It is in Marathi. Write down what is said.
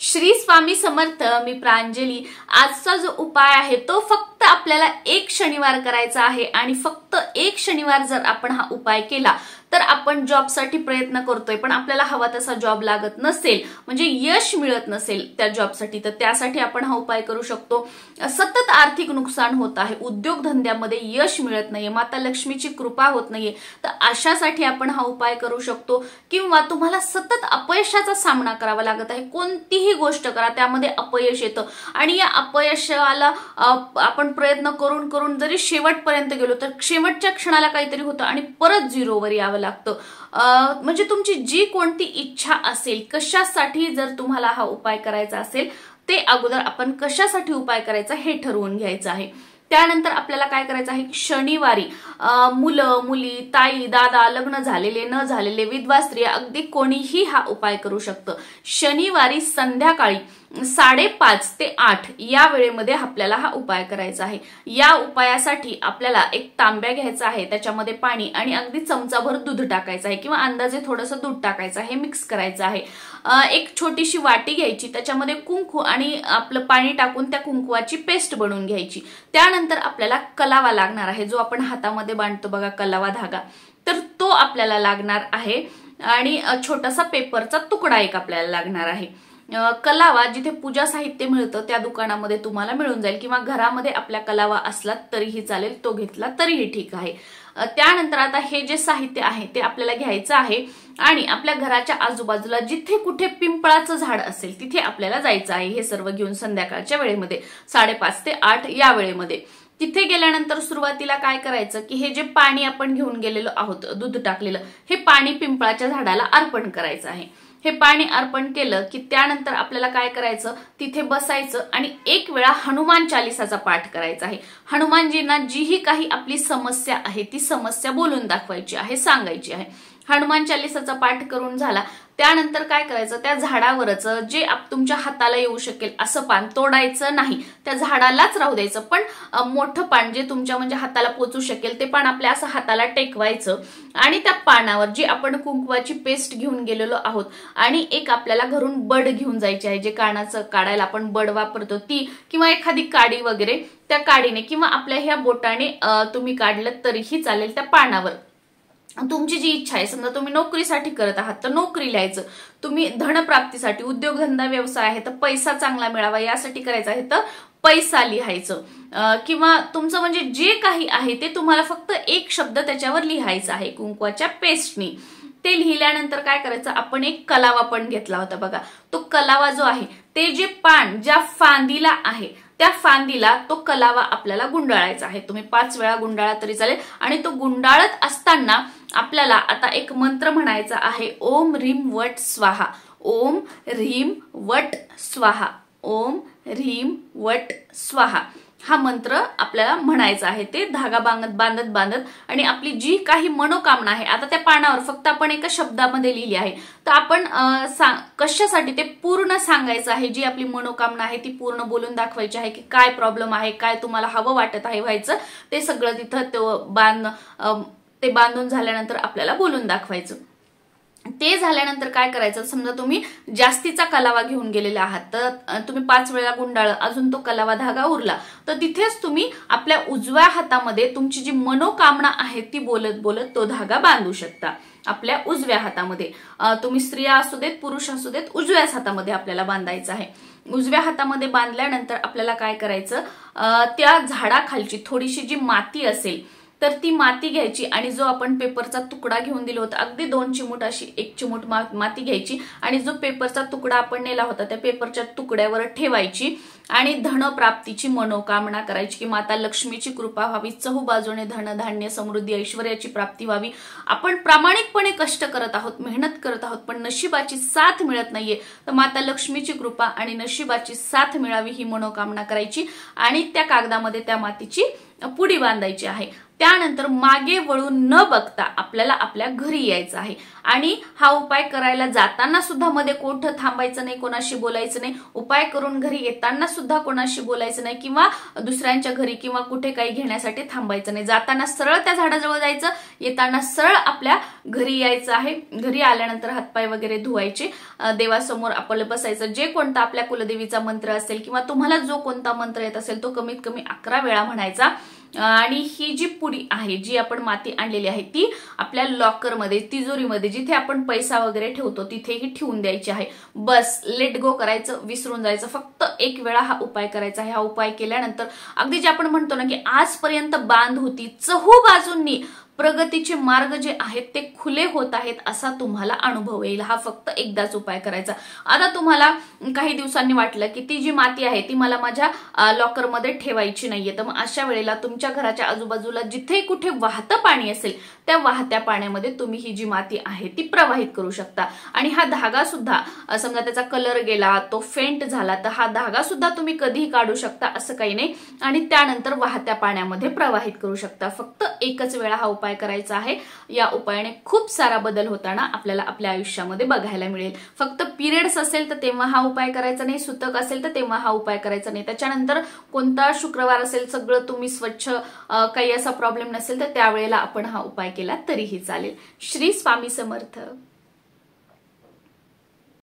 श्री स्वामी समर्थ. मी प्रांजली. आजचा जो उपाय आहे तो फक्त आपल्याला एक शनिवार करायचा आहे आणि फक्त एक शनिवार जर आपण हा उपाय केला तर आपण जॉबसाठी प्रयत्न करतोय पण आपल्याला हवा तसा जॉब लागत नसेल, म्हणजे यश मिळत नसेल त्या जॉबसाठी, तर त्यासाठी आपण हा उपाय करू शकतो. सतत आर्थिक नुकसान होत आहे, उद्योगधंद्यामध्ये यश मिळत नाहीये, माता लक्ष्मीची कृपा होत नाहीये, तर अशासाठी आपण हा उपाय करू शकतो. किंवा तुम्हाला सतत अपयशाचा सामना करावा लागत आहे, कोणतीही गोष्ट करा त्यामध्ये अपयश येतं आणि या अपयशाला आपण प्रयत्न करून करून जरी शेवटपर्यंत गेलो तर शेवटच्या क्षणाला काहीतरी होतं आणि परत झिरोवर यावं लागतं. म्हणजे तुमची जी कोणती इच्छा असेल, कशासाठी जर तुम्हाला हा उपाय करायचा असेल ते अगोदर आपण कशासाठी उपाय करायचा हे ठरवून घ्यायचं आहे. त्यानंतर आपल्याला काय करायचं आहे, शनिवारी मुलं मुली ताई दादा लग्न झालेले न झालेले विधवा स्त्रिया अगदी कोणीही हा उपाय करू शकतं. शनिवारी संध्याकाळी 5:30 ते 8 या वेळेमध्ये आपल्याला हा उपाय करायचा आहे. या उपायासाठी आपल्याला एक तांब्या घ्यायचा आहे, त्याच्यामध्ये पाणी आणि अगदी चमचाभर दूध टाकायचं आहे किंवा अंदाजे थोडंसं दूध टाकायचं आहे, मिक्स करायचं आहे. एक छोटीशी वाटी घ्यायची, त्याच्यामध्ये कुंकू आणि आपलं पाणी टाकून त्या कुंकवाची पेस्ट बनवून घ्यायची. त्यानंतर आपल्याला कलावा लागणार आहे, जो आपण हातामध्ये बांधतो बघा कलावा धागा, तर तो आपल्याला लागणार आहे आणि छोटासा पेपरचा तुकडा एक आपल्याला लागणार आहे. कलावा जिथे पूजा साहित्य मिळतं त्या दुकानामध्ये तुम्हाला मिळून जाईल किंवा घरामध्ये आपल्या कलावा असला तरीही चालेल, तो घेतला तरीही ठीक आहे. त्यानंतर आता हे जे साहित्य आहे ते आपल्याला घ्यायचं आहे आणि आपल्या घराच्या आजूबाजूला जिथे कुठे पिंपळाचं झाड असेल तिथे आपल्याला जायचं आहे. हे सर्व घेऊन संध्याकाळच्या वेळेमध्ये 5:30 ते 8 या वेळेमध्ये तिथे गेल्यानंतर सुरुवातीला काय करायचं की हे जे पाणी आपण घेऊन गेलेलो आहोत, दूध टाकलेलं, हे पाणी पिंपळाच्या झाडाला अर्पण करायचं आहे. हे पाणी अर्पण केलं की त्यानंतर आपल्याला काय करायचं, तिथे बसायचं आणि एक वेळा हनुमान चालीसाचा पाठ करायचा आहे. हनुमानजींना जीही काही आपली समस्या आहे ती समस्या बोलून दाखवायची आहे, सांगायची आहे. हनुमान चालीसाचा पाठ करून झाला त्यानंतर काय करायचं, त्या झाडावरच जे तुमच्या हाताला येऊ शकेल असं पान तोडायचं नाही, त्या झाडालाच राहू द्यायचं. पण मोठं पान जे तुमच्या म्हणजे हाताला पोचू शकेल ते पान आपल्या असं हाताला टेकवायचं आणि त्या पानावर जी आपण कुंकवाची पेस्ट घेऊन गेलेलो आहोत आणि एक आपल्याला घरून बड घेऊन जायची आहे, जे कानाचं काढायला आपण बड वापरतो ती, किंवा एखादी काडी वगैरे, त्या काडीने किंवा आपल्या ह्या बोटाने तुम्ही काढलं तरीही चालेल. त्या पानावर तुमची जी इच्छा आहे, समजा तुम्ही नोकरीसाठी करत आहात तर नोकरी लिहायचं, तुम्ही धनप्राप्तीसाठी उद्योगधंदा व्यवसाय आहे तर पैसा चांगला मिळावा यासाठी करायचं आहे तर पैसा लिहायचं, किंवा तुमचं म्हणजे जे काही आहे ते तुम्हाला फक्त एक शब्द त्याच्यावर लिहायचा आहे कुंकवाच्या पेस्टनी. ते लिहिल्यानंतर काय करायचं, आपण एक कलावा पण घेतला होता बघा, तो कलावा जो आहे ते जे पान ज्या फांदीला आहे त्या फांदीला तो कलावा आपल्याला गुंडाळायचा आहे. तुम्ही 5 वेळा गुंडाळा तरी चालेल आणि तो गुंडाळत असताना आपल्याला आता एक मंत्र म्हणायचा आहे, ओम ह्रीम वट स्वाहा, ओम ह्रीम वट स्वाहा, ओम ह्रीम वट स्वाहा. हा मंत्र आपल्याला म्हणायचा आहे. ते धागा बांधत बांधत आणि आपली जी काही मनोकामना आहे, आता त्या पानावर फक्त आपण एका शब्दामध्ये लिहिली आहे तर आपण कशासाठी ते पूर्ण सांगायचं आहे. जी आपली मनोकामना आहे ती पूर्ण बोलून दाखवायची आहे की काय प्रॉब्लेम आहे, काय तुम्हाला हवं वाटत आहे व्हायचं, ते सगळं तिथं ते बांधून झाल्यानंतर आपल्याला बोलून दाखवायचं. ते झाल्यानंतर काय करायचं, समजा तुम्ही जास्तीचा कलावा घेऊन गेलेला आहात तर तुम्ही 5 वेळा गुंडाळ, अजून तो कलावा धागा उरला तर तिथेच तुम्ही आपल्या उजव्या हातामध्ये तुमची जी मनोकामना आहे ती बोलत बोलत तो धागा बांधू शकता. आपल्या उजव्या हातामध्ये, तुम्ही स्त्रिया असू देत पुरुष असू देत, उजव्याच हातामध्ये आपल्याला बांधायचं आहे. उजव्या हातामध्ये बांधल्यानंतर आपल्याला काय करायचं, त्या झाडाखालची थोडीशी जी माती असेल तर ती माती घ्यायची आणि जो आपण पेपरचा तुकडा घेऊन दिला होता, अगदी 2 चिमूट अशी 1 चिमूट माती घ्यायची आणि जो पेपरचा तुकडा आपण नेला होता त्या पेपरच्या तुकड्यावर ठेवायची आणि धनप्राप्तीची मनोकामना करायची की माता लक्ष्मीची कृपा व्हावी, चहूबाजूने धनधान्य समृद्धी ऐश्वर्याची प्राप्ती व्हावी. आपण प्रामाणिकपणे कष्ट करत आहोत, मेहनत करत आहोत पण नशिबाची साथ मिळत नाहीये, तर माता लक्ष्मीची कृपा आणि नशिबाची साथ मिळावी ही मनोकामना करायची आणि त्या कागदामध्ये त्या मातीची पुडी बांधायची आहे. त्यानंतर मागे वळून न बघता आपल्याला आपल्या घरी यायचं आहे आणि हा उपाय करायला जाताना सुद्धा मध्ये कुठं थांबायचं नाही, कोणाशी बोलायचं नाही, उपाय करून घरी येताना सुद्धा कोणाशी बोलायचं नाही किंवा दुसऱ्यांच्या घरी किंवा कुठे काही घेण्यासाठी थांबायचं नाही. जाताना सरळ त्या झाडाजवळ जायचं, येताना सरळ आपल्या घरी यायचं आहे. घरी आल्यानंतर हातपाय वगैरे धुवायचे, देवासमोर आपलं बसायचं. जे कोणता आपल्या कुलदेवीचा मंत्र असेल किंवा तुम्हाला जो कोणता मंत्र येत असेल तो कमीत कमी 11 वेळा म्हणायचा. आणि ही जी पुडी आहे, जी आपण माती आणलेली आहे, ती आपल्या लॉकरमध्ये, तिजोरीमध्ये, जिथे आपण पैसा वगैरे ठेवतो तिथेही ठेवून द्यायची आहे. बस लेट गो करायचं, विसरून जायचं. फक्त 1 वेळा हा उपाय करायचा आहे. हा उपाय केल्यानंतर अगदी जे आपण म्हणतो ना की आजपर्यंत बांध होती, चहू बाजूंनी प्रगतीचे मार्ग जे आहेत ते खुले होत आहेत असा तुम्हाला अनुभव येईल. हा फक्त एकदाच उपाय करायचा. आता तुम्हाला काही दिवसांनी वाटलं की ती जी माती आहे ती मला माझ्या लॉकरमध्ये ठेवायची नाहीये, तर मग अशा वेळेला तुमच्या घराच्या आजूबाजूला जिथे कुठे वाहतं पाणी असेल त्या वाहत्या पाण्यामध्ये तुम्ही ही जी माती आहे ती प्रवाहित करू शकता. आणि हा धागा सुद्धा, समजा त्याचा कलर गेला, तो फेंट झाला, तर हा धागा सुद्धा तुम्ही कधीही काढू शकता, असं काही नाही. आणि त्यानंतर वाहत्या पाण्यामध्ये प्रवाहित करू शकता. फक्त एकच वेळा हा उपाय करायचा आहे. या उपायाने खूप सारा बदल होताना आपल्याला आपल्या आयुष्यामध्ये बघायला मिळेल. फक्त पिरियड्स असेल तर तेव्हा हा उपाय करायचा नाही, सुतक असेल तर तेव्हा हा उपाय करायचा नाही. त्याच्यानंतर कोणता शुक्रवार असेल, सगळं तुम्ही स्वच्छ, काही असा प्रॉब्लेम नसेल तर त्यावेळेला आपण हा उपाय केला तरीही चालेल. श्री स्वामी समर्थ.